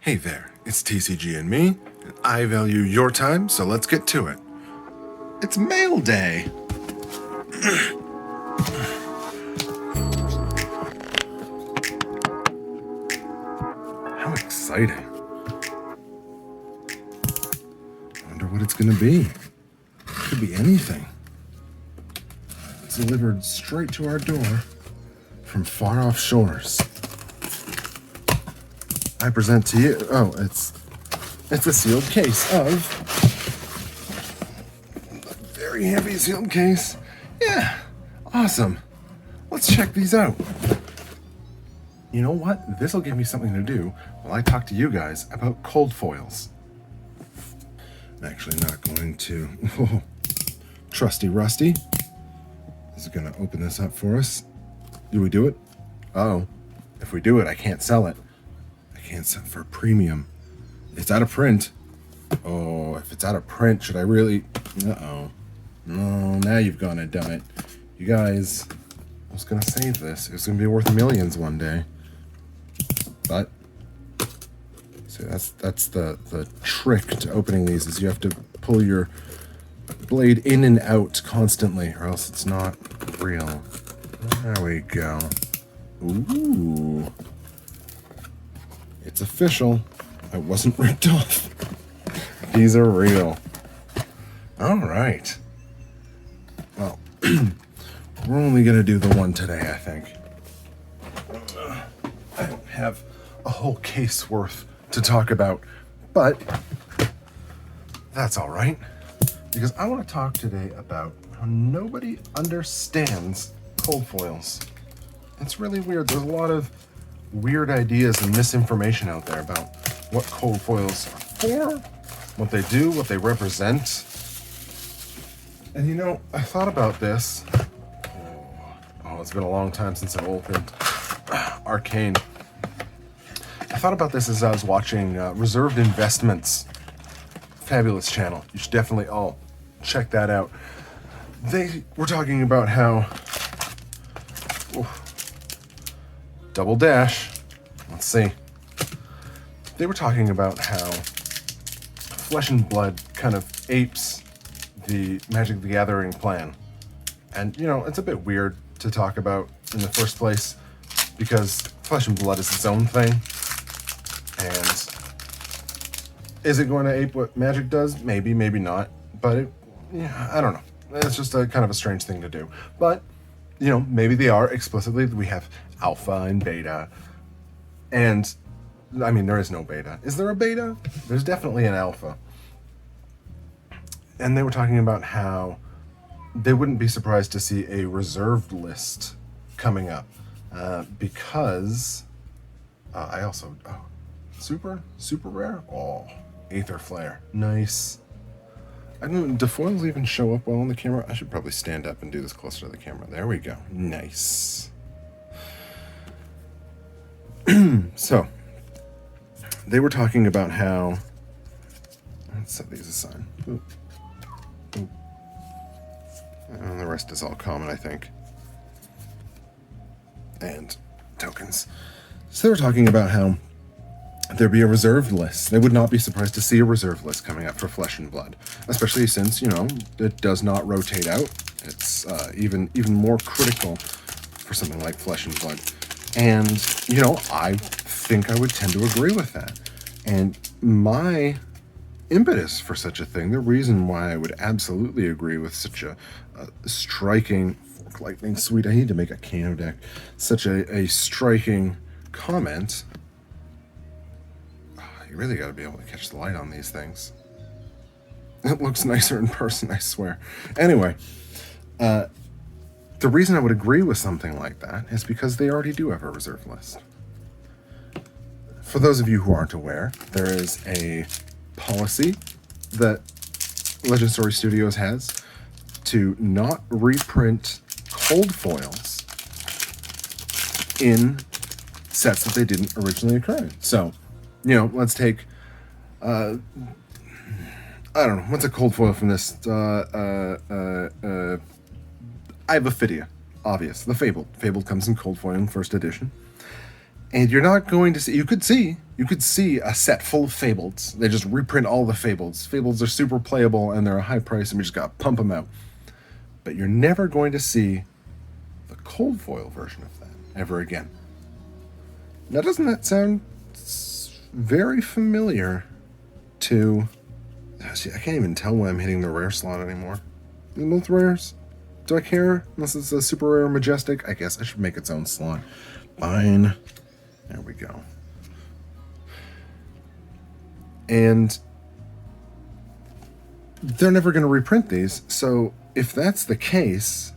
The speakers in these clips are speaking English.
Hey there, it's TCG and Me, and I value your time, so let's get to it. It's mail day! How exciting. I wonder what it's gonna be. Could be anything. It's delivered straight to our door from far off shores. I present to you, it's a sealed case of, a very heavy sealed case. Yeah, awesome. Let's check these out. You know what? This will give me something to do while I talk to you guys about cold foils. I'm actually not going to, trusty Rusty is going to open this up for us. Do we do it? Oh, if we do it, I can't sell it. Can't sell for premium. It's out of print. Oh, if it's out of print, should I really? No, now you've gone and done it. You guys, I was gonna save this. It was gonna be worth millions one day. But see, that's the trick to opening these is you have to pull your blade in and out constantly, or else it's not real. There we go. Ooh. It's official. I wasn't ripped off. These are real. All right. Well, we're only going to do the one today, I think. I don't have a whole case worth to talk about, but that's all right. Because I want to talk today about how nobody understands cold foils. It's really weird. There's a lot of weird ideas and misinformation out there about what cold foils are for, what they do, what they represent. And you know, I thought about this. Oh, it's been a long time since I've opened Arcane. I thought about this as I was watching Reserved Investments. Fabulous channel. You should definitely all check that out. They were talking about how double dash. Let's see. They were talking about how Flesh and Blood kind of apes the Magic the Gathering plan. And, you know, it's a bit weird to talk about in the first place because Flesh and Blood is its own thing. And is it going to ape what Magic does? Maybe, maybe not. But, I don't know. It's just a kind of a strange thing to do. But, you know, maybe they are explicitly. We have alpha and beta, and I mean there is no beta. Is there a beta? There's definitely an alpha. And they were talking about how they wouldn't be surprised to see a reserved list coming up because I also super rare. Aether Flare, nice. I don't know, do foils even show up well on the camera? I should probably stand up and do this closer to the camera. There we go. Nice. So, they were talking about how... Let's set these aside. Oop. Oop. And the rest is all common, I think. And tokens. So they were talking about how there'd be a reserved list. They would not be surprised to see a reserved list coming up for Flesh and Blood, especially since, you know, it does not rotate out. It's even more critical for something like Flesh and Blood. And, you know, I think I would tend to agree with that. And my impetus for such a thing, the reason why I would absolutely agree with such a striking, Fork Lightning Sweet, I need to make a Kano deck, such a striking comment. You really got to be able to catch the light on these things. It looks nicer in person, I swear. Anyway, the reason I would agree with something like that is because they already do have a reserve list. For those of you who aren't aware, there is a policy that Legend Story Studios has to not reprint cold foils in sets that they didn't originally occur in. So, you know, let's take, I don't know, what's a cold foil from this? Iphidia, obvious. The Fabled. Fabled comes in cold foil in first edition. And you're not going to see, you could see a set full of Fableds. They just reprint all the Fableds. Fableds are super playable and they're a high price and we just gotta pump them out. But you're never going to see the cold foil version of that ever again. Now, doesn't that sound very familiar to... See, I can't even tell when I'm hitting the rare slot anymore. Both rares? Do I care? Unless it's a super rare majestic? I guess I should make its own slot. Fine. There we go. And they're never going to reprint these, so if that's the case,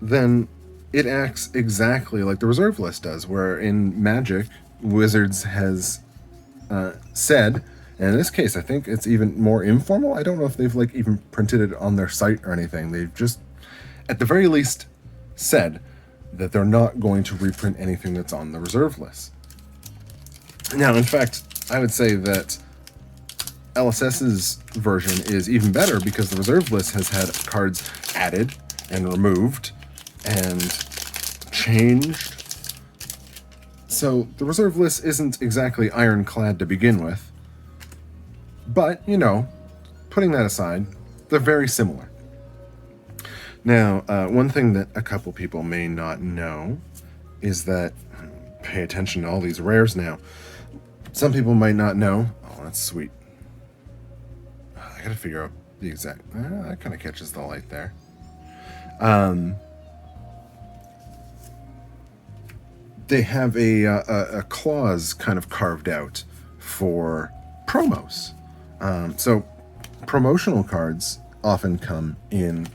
then it acts exactly like the reserve list does, where in Magic, Wizards has said, and in this case, I think it's even more informal. I don't know if they've like even printed it on their site or anything. They've just, at the very least, said that they're not going to reprint anything that's on the reserve list. Now, in fact, I would say that LSS's version is even better because the reserve list has had cards added and removed and changed. So the reserve list isn't exactly ironclad to begin with. But, you know, putting that aside, they're very similar. Now, one thing that a couple people may not know is that, pay attention to all these rares now. Some people might not know. Oh, that's sweet. I gotta figure out the exact... that kind of catches the light there. They have a clause kind of carved out for promos. So promotional cards often come in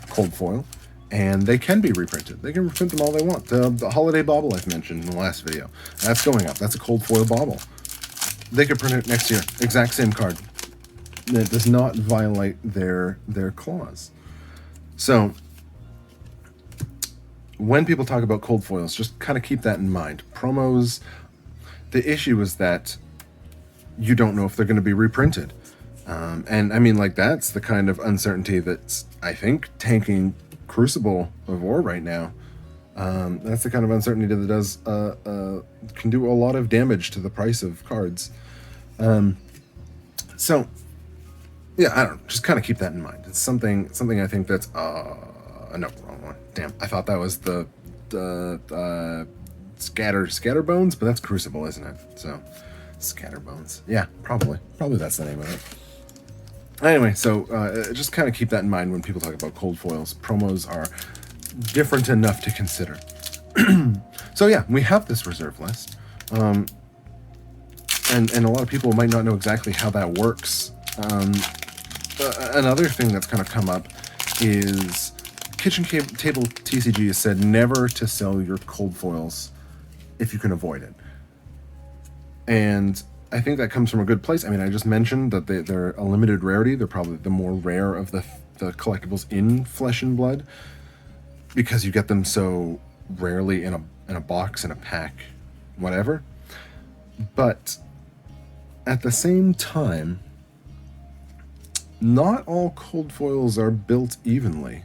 cold foil, and they can be reprinted. They can reprint them all they want. The holiday bauble I've mentioned in the last video, that's going up. That's a cold foil bauble. They could print it next year. Exact same card. It does not violate their clause. So when people talk about cold foils, just kind of keep that in mind. Promos, the issue is that you don't know if they're going to be reprinted. And I mean, like, that's the kind of uncertainty that's, I think, tanking Crucible of War right now. That's the kind of uncertainty that does can do a lot of damage to the price of cards. So yeah, I don't know, just kind of keep that in mind. It's something I think that's no, wrong one. Damn, I thought that was the Scatterbones, but that's Crucible, isn't it? So Scatterbones, yeah, probably that's the name of it. Anyway, so just kind of keep that in mind when people talk about cold foils. Promos are different enough to consider. So yeah, we have this reserve list, and a lot of people might not know exactly how that works. Another thing that's kind of come up is Kitchen Table TCG has said never to sell your cold foils if you can avoid it. And I think that comes from a good place. I mean, I just mentioned that they're a limited rarity. They're probably the more rare of the collectibles in Flesh and Blood, because you get them so rarely in a box, in a pack, whatever. But at the same time, not all cold foils are built evenly.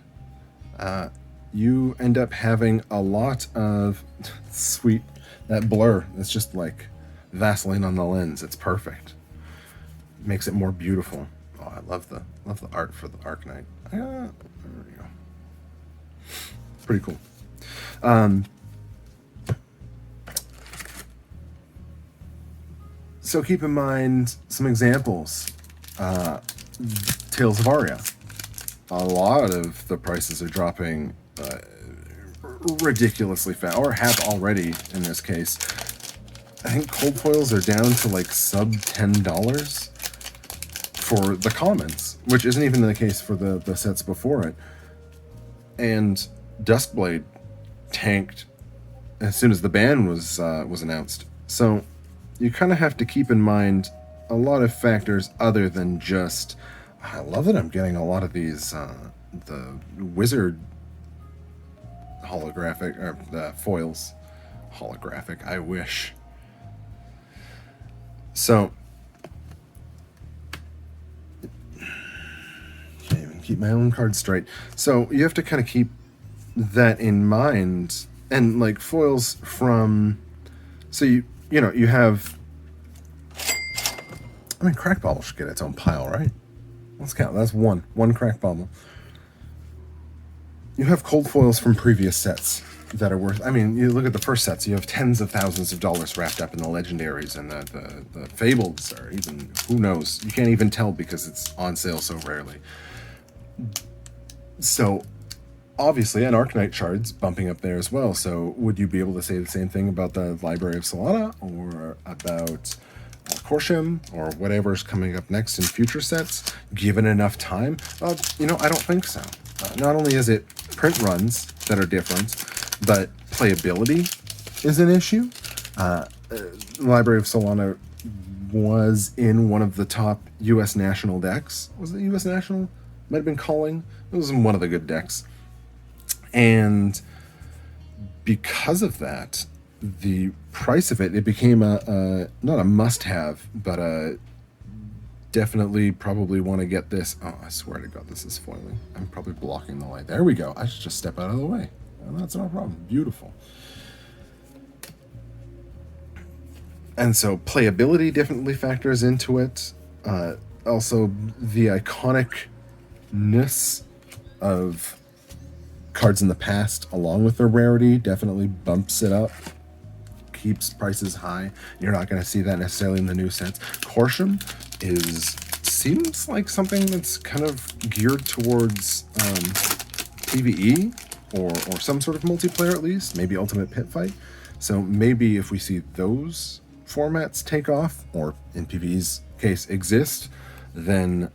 You end up having a lot of sweet, that blur. It's just like Vaseline on the lens. It's perfect. Makes it more beautiful. Oh, I love the art for the Arcanite. There we go. Pretty cool. So keep in mind some examples. Tales of Aria. A lot of the prices are dropping ridiculously fast, or have already in this case. I think cold foils are down to like sub $10 for the commons, which isn't even the case for the sets before it. And Duskblade tanked as soon as the ban was announced. So you kind of have to keep in mind a lot of factors other than just... I love that I'm getting a lot of these the wizard holographic, or the foils holographic. I wish. So can't even keep my own cards straight. So you have to kind of keep that in mind. And like foils from So you have, I mean, crack bauble should get its own pile, right? Let's count. That's one crack bauble. You have cold foils from previous sets that are worth, I mean, you look at the first sets, you have tens of thousands of dollars wrapped up in the legendaries and the fables, or even, who knows, you can't even tell because it's on sale so rarely. So obviously, and Arcanite shards bumping up there as well. So would you be able to say the same thing about the Library of Solana, or about Corsham, or whatever's coming up next in future sets, given enough time? I don't think so. Not only is it print runs that are different, but playability is an issue. Library of Solana was in one of the top U.S. national decks. Was it U.S. national? Might have been Calling. It was in one of the good decks. And because of that, the price of it became a not a must-have, but a definitely probably want to get this. Oh, I swear to God, this is foiling. I'm probably blocking the light. There we go. I should just step out of the way. Well, that's no problem. Beautiful. And so playability definitely factors into it. Also, the iconicness of cards in the past, along with their rarity, definitely bumps it up, keeps prices high. You're not going to see that necessarily in the new sets. Corsham seems like something that's kind of geared towards PvE or some sort of multiplayer, at least, maybe Ultimate Pit Fight. So maybe if we see those formats take off, or in PvE's case exist, then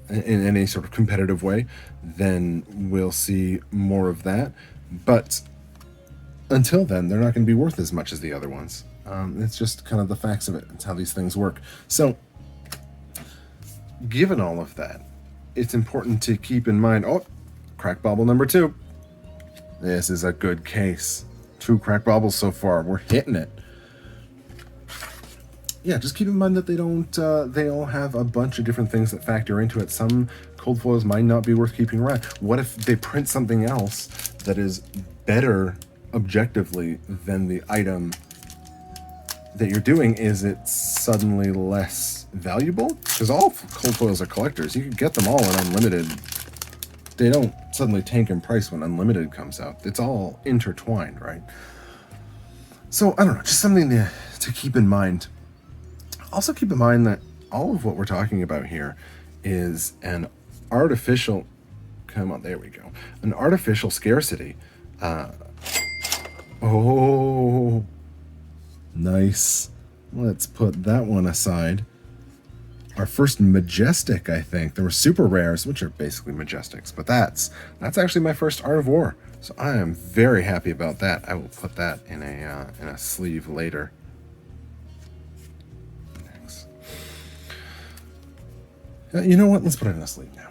in any sort of competitive way, then we'll see more of that. But until then, they're not going to be worth as much as the other ones. It's just kind of the facts of it. It's how these things work. So given all of that, it's important to keep in mind, crack bauble number 2. This is a good case. 2 crack baubles so far. We're hitting it. Yeah, just keep in mind that they don't, they all have a bunch of different things that factor into it. Some cold foils might not be worth keeping around. What if they print something else that is better objectively than the item that you're doing? Is it suddenly less valuable? Because all cold foils are collectors. You can get them all in unlimited. They don't suddenly tank in price when unlimited comes out. It's all intertwined, right? So, I don't know, just something to keep in mind. Also keep in mind that all of what we're talking about here is an artificial, come on, there we go, an artificial scarcity. Oh, nice. Let's put that one aside. Our first majestic, I think. There were super rares, which are basically majestics, but that's actually my first Art of War. So I am very happy about that. I will put that in a sleeve later. You know what? Let's put it in a sleeve now.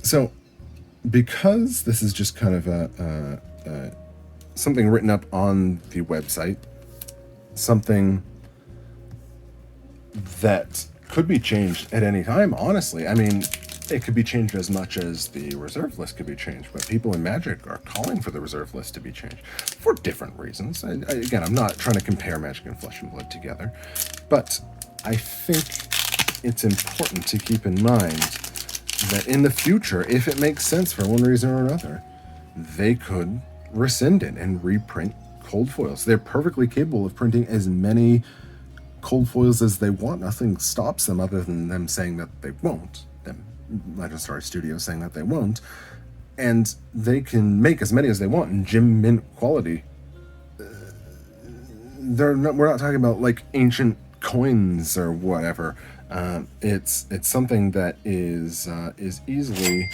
So, because this is just kind of something written up on the website, something that could be changed at any time, honestly. I mean, it could be changed as much as the reserve list could be changed, but people in Magic are calling for the reserve list to be changed for different reasons. Again, I'm not trying to compare Magic and Flesh and Blood together, but I think it's important to keep in mind that in the future, if it makes sense for one reason or another, they could rescind it and reprint cold foils. They're perfectly capable of printing as many cold foils as they want. Nothing stops them other than them saying that they won't. Legendary Studios saying that they won't. And they can make as many as they want in gem mint quality. We're not talking about like ancient coins or whatever. It's something that is easily,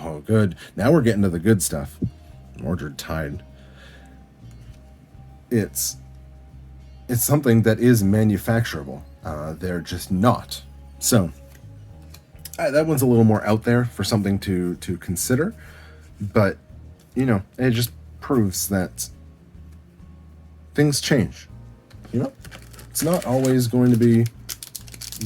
oh good, now we're getting to the good stuff. Mordred Tide. It's something that is manufacturable. They're just not. So that one's a little more out there for something to consider, but you know, it just proves that things change. You know, it's not always going to be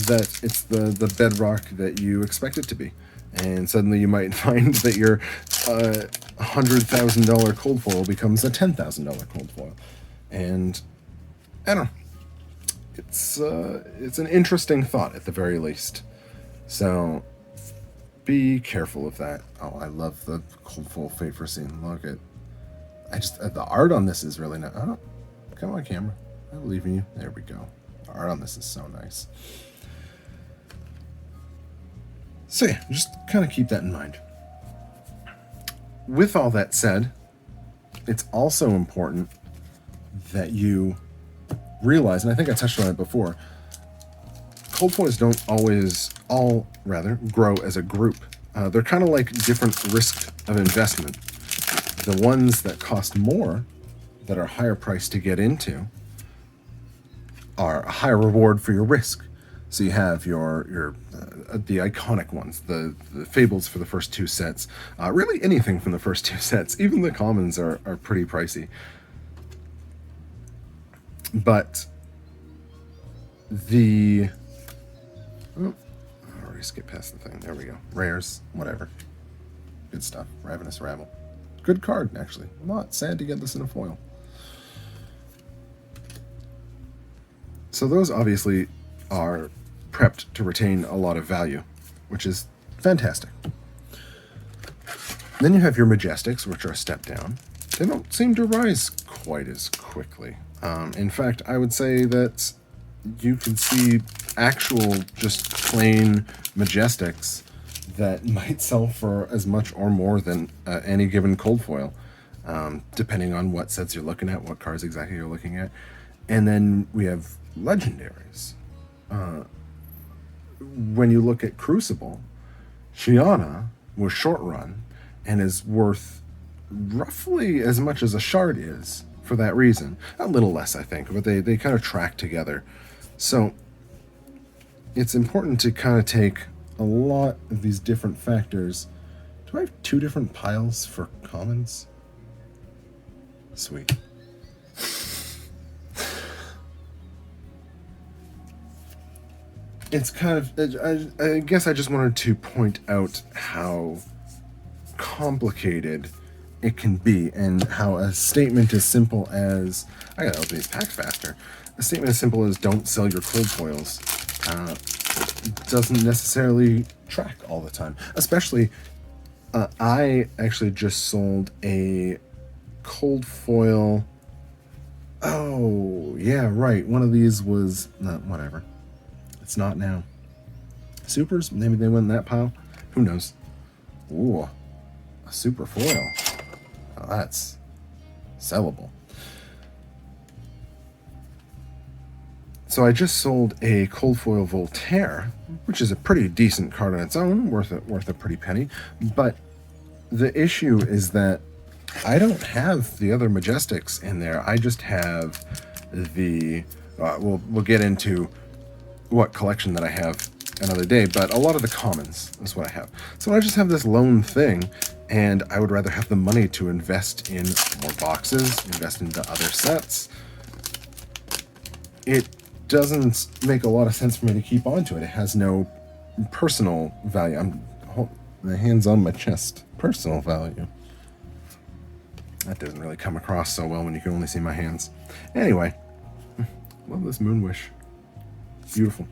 that it's the bedrock that you expect it to be, and suddenly you might find that your $100,000 cold foil becomes a $10,000 cold foil. And I don't know. It's an interesting thought at the very least. So be careful of that. Oh, I love the cold foil Fafer scene. Look at, the art on this is really nice. Oh, come on, camera. I believe in you. There we go. The art on this is so nice. So yeah, just kind of keep that in mind. With all that said, it's also important that you realize, and I think I touched on it before, cold foils don't always grow as a group. They're kind of like different risks of investment. The ones that cost more, that are higher priced to get into, are a higher reward for your risk. So you have the iconic ones, the fables for the first 2 sets. Really anything from the first 2 sets. Even the commons are pretty pricey. But I already skipped past the thing. There we go. Rares, whatever. Good stuff. Ravenous Rabble. Good card, actually. I'm not sad to get this in a foil. So those obviously are prepped to retain a lot of value, which is fantastic. Then you have your Majestics, which are a step down. They don't seem to rise quite as quickly. In fact, I would say that you can see actual just plain Majestics that might sell for as much or more than any given cold foil, depending on what sets you're looking at, what cards exactly you're looking at. And then we have legendaries. When you look at Crucible, Shiana was short run and is worth roughly as much as a shard is for that reason. A little less, I think, but they kind of track together. So it's important to kind of take a lot of these different factors. Do I have 2 different piles for commons? Sweet. It's kind of, I guess I just wanted to point out how complicated it can be, and how a statement as simple as, I gotta open these packs faster, a statement as simple as don't sell your cold foils doesn't necessarily track all the time. Especially, I actually just sold a cold foil. Oh, yeah, right. One of these was, whatever. It's not now. Supers? Maybe they went in that pile? Who knows? Ooh, a super foil. Oh, that's sellable. So I just sold a cold foil Voltaire, which is a pretty decent card on its own, worth a pretty penny. But the issue is that I don't have the other Majestics in there. I just have the. We'll get into what collection that I have another day, but a lot of the commons is what I have. So I just have this lone thing, and I would rather have the money to invest in more boxes, invest into other sets. It doesn't make a lot of sense for me to keep on to it. It has no personal value. The hand's on my chest. Personal value. That doesn't really come across so well when you can only see my hands. Anyway, love this Moonwish. Beautiful.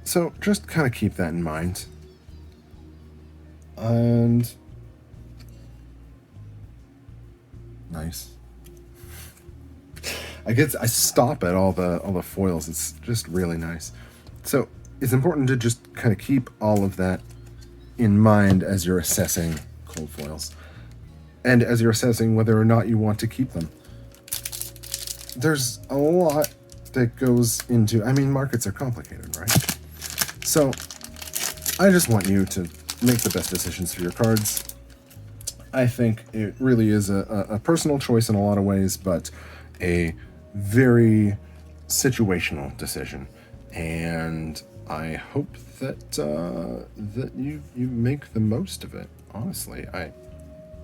So just kind of keep that in mind. And nice. I stop at all the foils. It's just really nice. So it's important to just kind of keep all of that in mind as you're assessing cold foils, and as you're assessing whether or not you want to keep them. There's a lot that goes into. I mean, markets are complicated, right? So I just want you to make the best decisions for your cards. I think it really is a personal choice in a lot of ways, but a very situational decision, and I hope that that you make the most of it. Honestly, I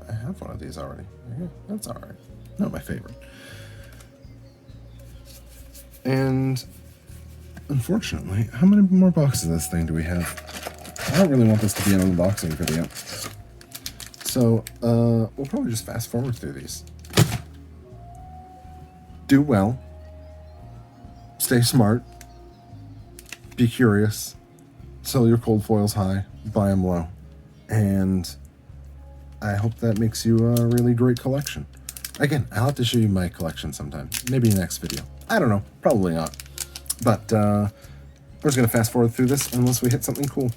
have one of these already. Yeah, that's all right. Not my favorite. And unfortunately, how many more boxes of this thing do we have? I don't really want this to be an unboxing video, so we'll probably just fast forward through these. do well, stay smart, be curious, sell your cold foils high, buy them low, and I hope that makes you a really great collection. Again, I'll have to show you my collection sometime, maybe in the next video. I don't know, probably not. But we're just going to fast forward through this unless we hit something cool.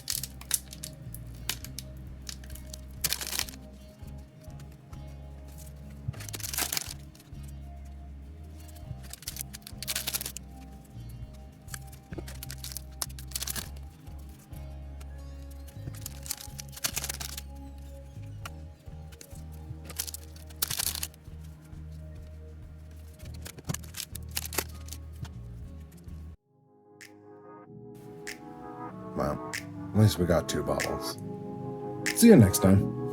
Well, at least we got 2 bottles. See you next time.